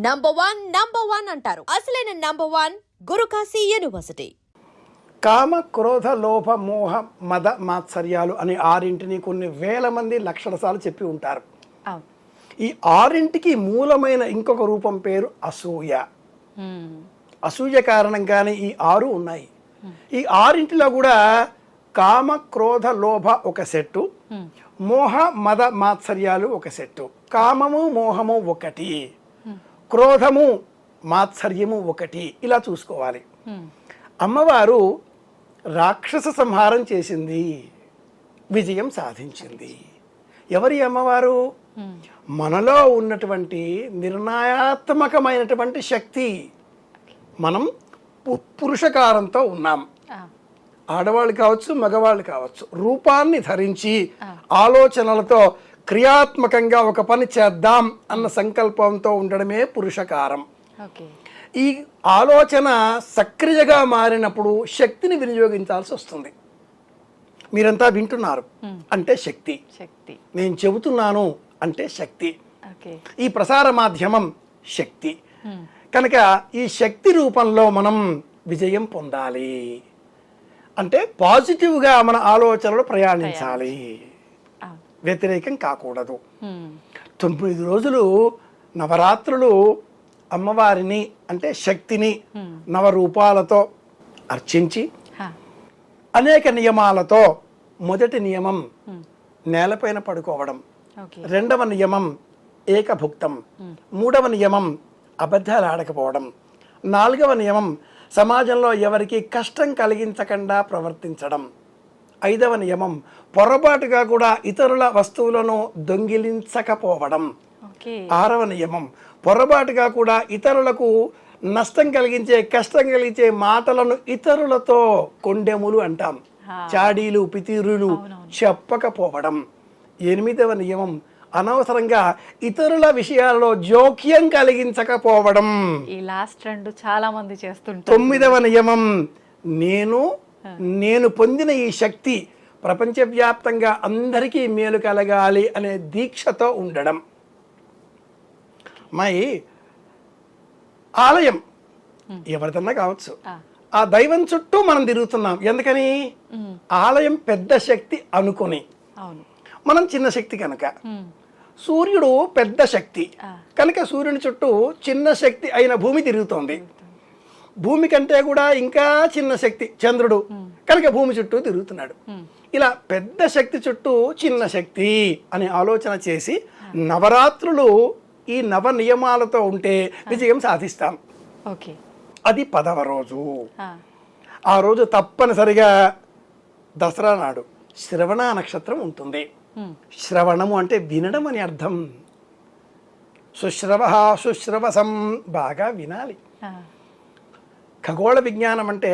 Number one అంటారు. అసలైన number one Guru Kashi university. కామ, క్రోధ, లోభ, మోహ, మద, మాత్సర్యాలు అనే ఆరింటిని కొన్ని వేల మంది లక్షల సార్లు చెప్పి ఉంటారు. ఈ ఆరింటికి మూలమైన ఇంకొక రూపం పేరు అసూయ. అసూయ కారణంగానే ఈ ఆరు ఉన్నాయి. ఈ ఆరింటిలో కూడా కామ, క్రోధ, లోభ ఒక సెట్టు, మోహ, మద, మాత్సర్యాలు ఒక సెట్టు. కామము, మోహము ఒకటి, క్రోధము, మాత్సర్యము ఒకటి. ఇలా చూసుకోవాలి. అమ్మవారు రాక్షస సంహారం చేసింది, విజయం సాధించింది. ఎవరి అమ్మవారు? మనలో ఉన్నటువంటి నిర్ణయాత్మకమైనటువంటి శక్తి. మనం పురుషకారంతో ఉన్నాం. ఆడవాళ్ళు కావచ్చు, మగవాళ్ళు కావచ్చు. రూపాన్ని ధరించి ఆలోచనలతో క్రియాత్మకంగా ఒక పని చేద్దాం అన్న సంకల్పంతో ఉండడమే పురుషకారం. ఈ ఆలోచన సక్రియగా మారినప్పుడు శక్తిని వినియోగించాల్సి వస్తుంది. మీరంతా వింటున్నారు అంటే శక్తి, నేను చెబుతున్నాను అంటే శక్తి, ఈ ప్రసార మాధ్యమం శక్తి. కనుక ఈ శక్తి రూపంలో మనం విజయం పొందాలి అంటే పాజిటివ్గా మన ఆలోచనలు ప్రయాణించాలి, వ్యతిరేకం కాకూడదు. 9 రోజులు నవరాత్రులు అమ్మవారిని అంటే శక్తిని నవరూపాలతో అర్చించి అనేక నియమాలతో. మొదటి నియమం నేలపైన పడుకోవడం, రెండవ నియమం ఏకభుక్తం, మూడవ నియమం అబద్ధాలు ఆడకపోవడం, నాలుగవ నియమం సమాజంలో ఎవరికి కష్టం కలిగించకుండా ప్రవర్తించడం, ఐదవ నియమం పొరపాటుగా కూడా ఇతరుల వస్తువులను దొంగిలించకపోవడం, ఆరవ నియమం పొరపాటుగా కూడా ఇతరులకు నష్టం కలిగించే కష్టం కలిగించే మాటలను ఇతరులతో కొండెములు అంటాం, చాడీలు పితీరులు చెప్పకపోవడం, ఎనిమిదవ నియమం అనవసరంగా ఇతరుల విషయాల్లో జోక్యం కలిగించకపోవడం, ఈ లాస్ట్ రెండు చాలా మంది చేస్తుంటారు. తొమ్మిదవ నియమం నేను పొందిన ఈ శక్తి ప్రపంచవ్యాప్తంగా అందరికీ మేలు కలగాలి అనే దీక్షతో ఉండడం. ఆలయం ఎవరిదన్నా కావచ్చు, ఆ దైవం చుట్టూ మనం తిరుగుతున్నాం. ఎందుకని? ఆలయం పెద్ద శక్తి అనుకుని, మనం చిన్న శక్తి కనుక. సూర్యుడు పెద్ద శక్తి కనుక సూర్యుని చుట్టూ చిన్న శక్తి అయిన భూమి తిరుగుతోంది. భూమి కంటే కూడా ఇంకా చిన్న శక్తి చంద్రుడు కనుక భూమి చుట్టూ తిరుగుతున్నాడు. ఇలా పెద్ద శక్తి చుట్టూ చిన్న శక్తి అనే ఆలోచన చేసి నవరాత్రులు ఈ నవ నియమాలతో ఉంటే విజయం సాధిస్తాం. అది 10వ రోజు. ఆ రోజు తప్పనిసరిగా దసరా నాడు శ్రవణ నక్షత్రం ఉంటుంది. శ్రవణము అంటే వినడం అని అర్థం. శుశ్రవ శుశ్రవసం, బాగా వినాలి. ఖగోళ విజ్ఞానం అంటే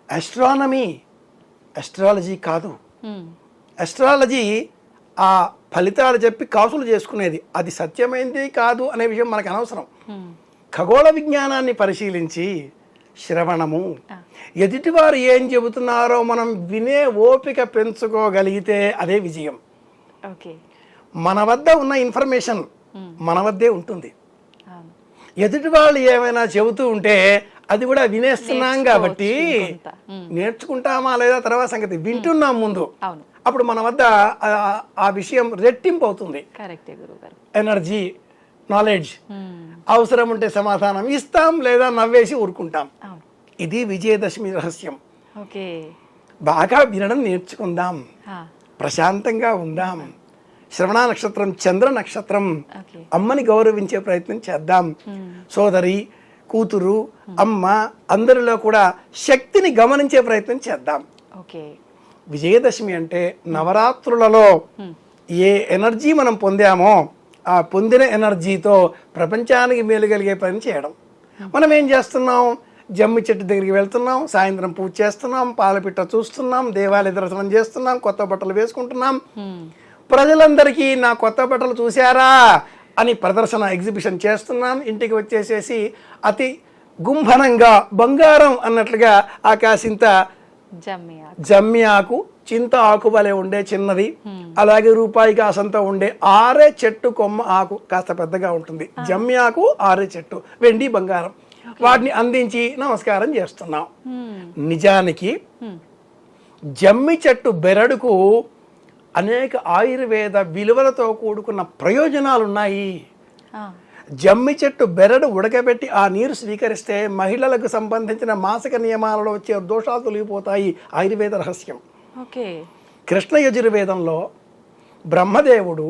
ఆస్ట్రానమీ, అస్ట్రాలజీ కాదు. అస్ట్రాలజీ ఆ ఫలితాలు చెప్పి కాసులు చేసుకునేది, అది సత్యమైంది కాదు అనే విషయం మనకు అనవసరం. ఖగోళ విజ్ఞానాన్ని పరిశీలించి శ్రవణము, ఎదుటివారు ఏం చెబుతున్నారో మనం వినే ఓపిక పెంచుకోగలిగితే అదే విజయం. మన వద్ద ఉన్న ఇన్ఫర్మేషన్ మన వద్దే ఉంటుంది. ఎదుటి వాళ్ళు ఏమైనా చెబుతూ ఉంటే అది కూడా వినేస్తున్నాం కాబట్టి నేర్చుకుంటామా లేదా తర్వాత సంగతి, వింటున్నాం ముందు. అప్పుడు మన వద్ద ఆ విషయం రెట్టింపు అవుతుంది. Energy, knowledge. అవసరం ఉంటే సమాధానం ఇస్తాం లేదా నవ్వేసి ఊరుకుంటాం. ఇది విజయదశమి రహస్యం. బాగా వినడం నేర్చుకుందాం, ప్రశాంతంగా ఉందాం. శ్రవణ నక్షత్రం చంద్ర నక్షత్రం, అమ్మని గౌరవించే ప్రయత్నం చేద్దాం. సోదరి, కూతురు, అమ్మ అందరిలో కూడా శక్తిని గమనించే ప్రయత్నం చేద్దాం. విజయదశమి అంటే నవరాత్రులలో ఏ ఎనర్జీ మనం పొందామో ఆ పొందిన ఎనర్జీతో ప్రపంచానికి మేలు కలిగే పని చేయడం. మనం ఏం చేస్తున్నాం? జమ్మి చెట్టు దగ్గరికి వెళ్తున్నాం, సాయంత్రం పూజ చేస్తున్నాం, పాలపిట్ట చూస్తున్నాం, దేవాలయ దర్శనం చేస్తున్నాం, కొత్త బట్టలు వేసుకుంటున్నాం. ప్రజలందరికీ నా కొత్త బట్టలు చూశారా అని ప్రదర్శన, ఎగ్జిబిషన్ చేస్తున్నాం. ఇంటికి వచ్చేసేసి అతి గుంభనంగా బంగారం అన్నట్లుగా ఆకాశంత జమ్మి ఆకు. జమ్మి ఆకు, చింత ఆకు వలె ఉండే చిన్నది, అలాగే రూపాయి కాసంత ఉండే ఆరే చెట్టు కొమ్మ ఆకు కాస్త పెద్దగా ఉంటుంది. జమ్మి ఆకు, ఆరే చెట్టు, వెండి బంగారం, వాటిని అందించి నమస్కారం చేస్తున్నాం. నిజానికి జమ్మి చెట్టు బెరడుకు అనేక ఆయుర్వేద విలువలతో కూడుకున్న ప్రయోజనాలు ఉన్నాయి. జమ్మి చెట్టు బెరడు ఉడకబెట్టి ఆ నీరు స్వీకరిస్తే మహిళలకు సంబంధించిన మాసిక నియమాలలో వచ్చే దోషాలు తొలగిపోతాయి. ఆయుర్వేద రహస్యం. ఓకే. కృష్ణ యజుర్వేదంలో బ్రహ్మదేవుడు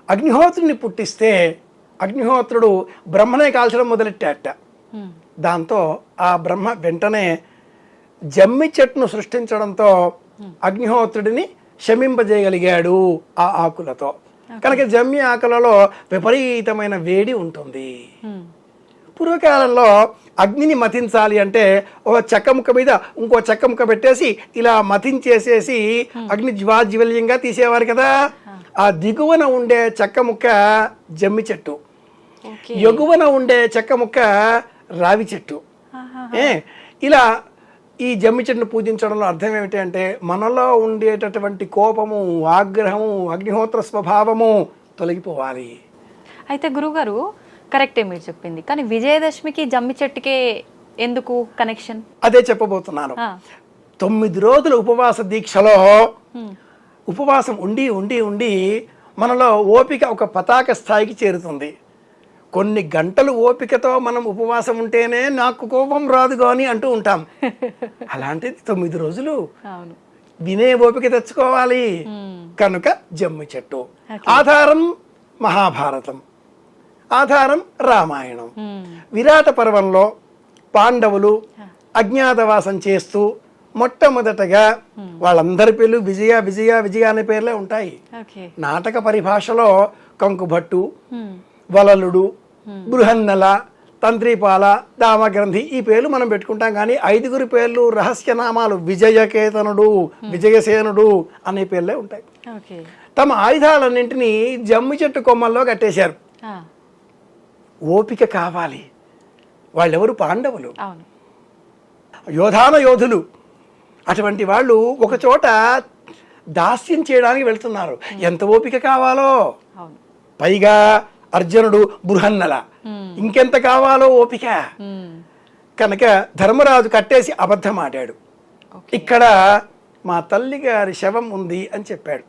అగ్నిహోత్రుని పుట్టిస్తే అగ్నిహోత్రుడు బ్రహ్మనే కాల్చడం మొదలెట్టాట. దాంతో ఆ బ్రహ్మ వెంటనే జమ్మి చెట్టును సృష్టించడంతో అగ్నిహోత్రుడిని శమింపజేయగలిగాడు ఆ ఆకులతో. కనుక జమ్మి ఆకులలో విపరీతమైన వేడి ఉంటుంది. పూర్వకాలంలో అగ్నిని మతించాలి అంటే ఒక చెక్క ముక్క మీద ఇంకో చెక్క ముక్క పెట్టేసి ఇలా మతించేసేసి అగ్ని జ్వాజ్వల్యంగా తీసేవారు కదా. ఆ దిగువన ఉండే చెక్క ముక్క జమ్మి చెట్టు, ఎగువన ఉండే చెక్క ముక్క రావి చెట్టు. ఇలా ఈ జమ్మి చెట్టును పూజించడంలో అర్థం ఏమిటి అంటే మనలో ఉండేటటువంటి కోపము, ఆగ్రహము, అగ్నిహోత్ర స్వభావము తొలగిపోవాలి. అయితే గురుగారు కరెక్టే మీరు చెప్పింది, కానీ విజయదశమికి జమ్మి చెట్టుకే ఎందుకు కనెక్షన్? అదే చెప్పబోతున్నాను. 9 రోజుల ఉపవాస దీక్షలో ఉపవాసం ఉండి ఉండి ఉండి మనలో ఓపిక ఒక పతాక స్థాయికి చేరుతుంది. కొన్ని గంటలు ఓపికతో మనం ఉపవాసం ఉంటేనే నాకు కోపం రాదు కానీ అంటూ ఉంటాం. అలాంటిది 9 రోజులు వినే ఓపిక తెచ్చుకోవాలి. కనుక జమ్మి చెట్టు ఆధారం మహాభారతం, ఆధారం రామాయణం. విరాట పర్వంలో పాండవులు అజ్ఞాతవాసం చేస్తూ మొట్టమొదటగా వాళ్ళందరి పేర్లు విజయ విజయ విజయ అనే పేర్లే ఉంటాయి. నాటక పరిభాషలో కంకుభట్టు, వలలుడు, బృహన్నల, తంత్రిపాల, దామగ్రంథి ఈ పేర్లు మనం పెట్టుకుంటాం. కానీ 5 పేర్లు రహస్యనామాలు విజయకేతనుడు, విజయసేనుడు అనే పేర్లే ఉంటాయి. తమ ఆయుధాలన్నింటినీ జమ్మి చెట్టు కొమ్మల్లో కట్టేశారు. ఓపిక కావాలి. వాళ్ళెవరు? పాండవులు, యోధాన యోధులు. అటువంటి వాళ్ళు ఒక చోట దాస్యం చేయడానికి వెళ్తున్నారు. ఎంత ఓపిక కావాలో. పైగా అర్జునుడు బృహన్నల, ఇంకెంత కావాలో ఓపిక. కనుక ధర్మరాజు కట్టేసి అబద్ధం ఆడాడు. ఇక్కడ మా తల్లి గారి శవం ఉంది అని చెప్పాడు.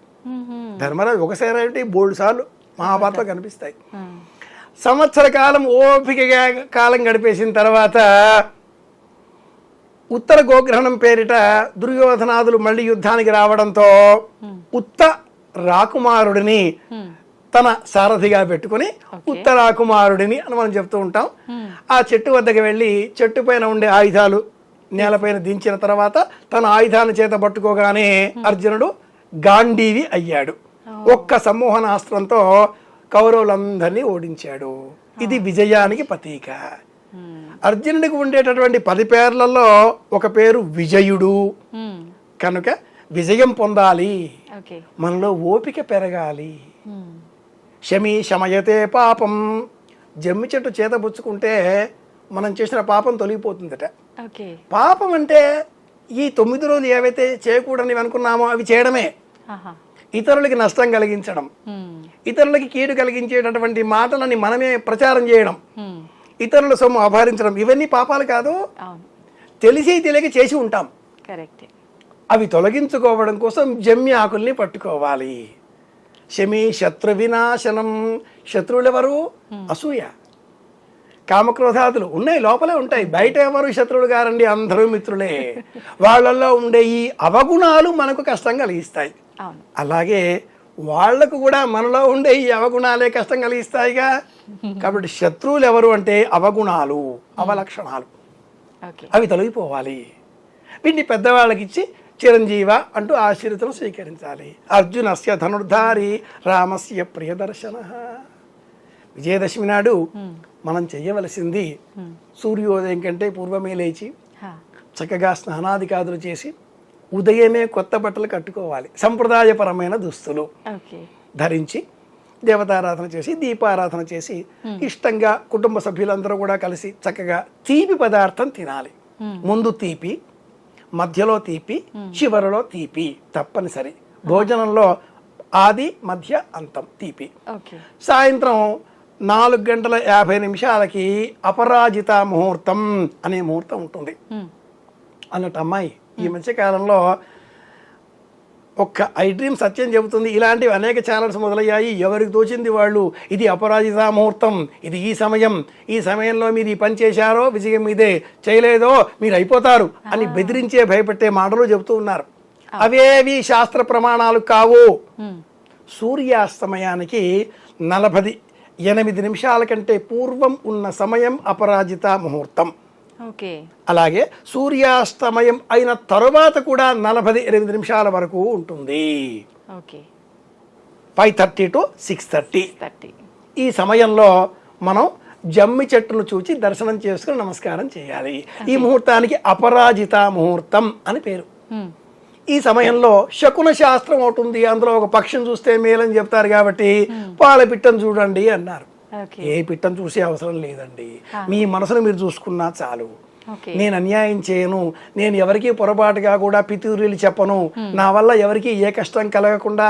ధర్మరాజు ఒకసారి అంటే 3 సార్లు మహాభారతంలో కనిపిస్తాయి. సంవత్సర కాలం ఓపికగా కాలం గడిపేసిన తర్వాత ఉత్తర గోగ్రహణం పేరిట దుర్యోధనాదులు మళ్ళీ యుద్ధానికి రావడంతో ఉత్త రాకుమారుడిని తన సారథిగా పెట్టుకుని ఉత్తరాకుమారుడిని అని మనం చెప్తూ ఉంటాం. ఆ చెట్టు వద్దకు వెళ్ళి చెట్టు పైన ఉండే ఆయుధాలు నేలపైన దించిన తర్వాత తన ఆయుధాన్ని చేత పట్టుకోగానే అర్జునుడు గాంధీవి అయ్యాడు. ఒక్క సమ్మోహనాస్త్రంతో కౌరవులందరినీ ఓడించాడు. ఇది విజయానికి ప్రతీక. అర్జునుడికి ఉండేటటువంటి 10 పేర్లలో ఒక పేరు విజయుడు. కనుక విజయం పొందాలి, మనలో ఓపిక పెరగాలి. శమీ శమయతే పాపం. జమ్మి చెట్టు చేతబుచ్చుకుంటే మనం చేసిన పాపం తొలగిపోతుందట. పాపం అంటే ఈ 9 రోజులు ఏవైతే చేయకూడని అనుకున్నామో అవి చేయడమే. ఇతరులకి నష్టం కలిగించడం, ఇతరులకి కీడు కలిగించేటటువంటి మాటలని మనమే ప్రచారం చేయడం, ఇతరుల సొమ్ము అపహరించడం, ఇవన్నీ పాపాలు కాదు. తెలిసి తెలియక చేసి ఉంటాం. అవి తొలగించుకోవడం కోసం జమ్మి ఆకుల్ని పట్టుకోవాలి. శమీ శత్రు వినాశనం. శత్రువులు ఎవరు? అసూయ, కామక్రోధాదులు ఉన్నాయి, లోపలే ఉంటాయి. బయట ఎవరు శత్రువులు గారండి, అందరూ మిత్రులే. వాళ్ళల్లో ఉండే ఈ అవగుణాలు మనకు కష్టం కలిగిస్తాయి. అలాగే వాళ్లకు కూడా మనలో ఉండే ఈ అవగుణాలే కష్టం కలిగిస్తాయిగా. కాబట్టి శత్రువులు ఎవరు అంటే అవగుణాలు, అవలక్షణాలు. అవి తొలగిపోవాలి. వీటిని పెద్దవాళ్ళకి ఇచ్చి చిరంజీవ అంటూ ఆశీర్వచనం స్వీకరించాలి. అర్జునస్య ధనుర్ధారి రామస్య ప్రియదర్శన. విజయదశమి నాడు మనం చెయ్యవలసింది సూర్యోదయం కంటే పూర్వమే లేచి చక్కగా స్నానాదికాదులు చేసి ఉదయమే కొత్త బట్టలు కట్టుకోవాలి. సంప్రదాయపరమైన దుస్తులు ధరించి దేవతారాధన చేసి దీపారాధన చేసి ఇష్టంగా కుటుంబ సభ్యులందరూ కూడా కలిసి చక్కగా తీపి పదార్థం తినాలి. ముందు తీపి, మధ్యలో తీపి, చివరిలో తీపి తప్పనిసరి. భోజనంలో ఆది మధ్య అంతం తీపి. ఓకే. సాయంత్రం 4:50 అపరాజిత ముహూర్తం అనే ముహూర్తం ఉంటుంది అన్నట్టు. అమ్మాయి ఈ మధ్య కాలంలో ఒక్క ఐ డ్రీమ్ సత్యం చెబుతుంది. ఇలాంటివి అనేక ఛానల్స్ మొదలయ్యాయి. ఎవరికి తోచింది వాళ్ళు ఇది అపరాజిత ముహూర్తం, ఇది ఈ సమయంలో మీరు ఈ పని చేశారో విజయం మీదే, చేయలేదో మీరు అయిపోతారు అని బెదిరించే భయపెట్టే మాటలు చెబుతూ ఉన్నారు. అవేవి శాస్త్ర ప్రమాణాలు కావు. సూర్యాస్తమయానికి 48 నిమిషాల కంటే పూర్వం ఉన్న సమయం అపరాజిత ముహూర్తం. ఓకే. అలాగే సూర్యాస్తమయం అయిన తరువాత కూడా 48 నిమిషాల వరకు ఉంటుంది. ఓకే. 5:30 to 6:30. 30. ఈ సమయంలో మనం జమ్మి చెట్టును చూచి దర్శనం చేసుకుని నమస్కారం చేయాలి. ఈ ముహూర్తానికి అపరాజిత ముహూర్తం అని పేరు. ఈ సమయంలో శకున శాస్త్రం ఒకటి ఉంది. అందులో ఒక పక్షిని చూస్తే మేలని చెప్తారు కాబట్టి పాల పిట్టను చూడండి అన్నారు. ఏ పిట్టను చూసే అవసరం లేదండి. మీ మనసును మీరు చూసుకున్నా చాలు. నేను అన్యాయం చేయను, నేను ఎవరికి పొరపాటుగా కూడా పితూరీలు చెప్పను, నా వల్ల ఎవరికి ఏ కష్టం కలగకుండా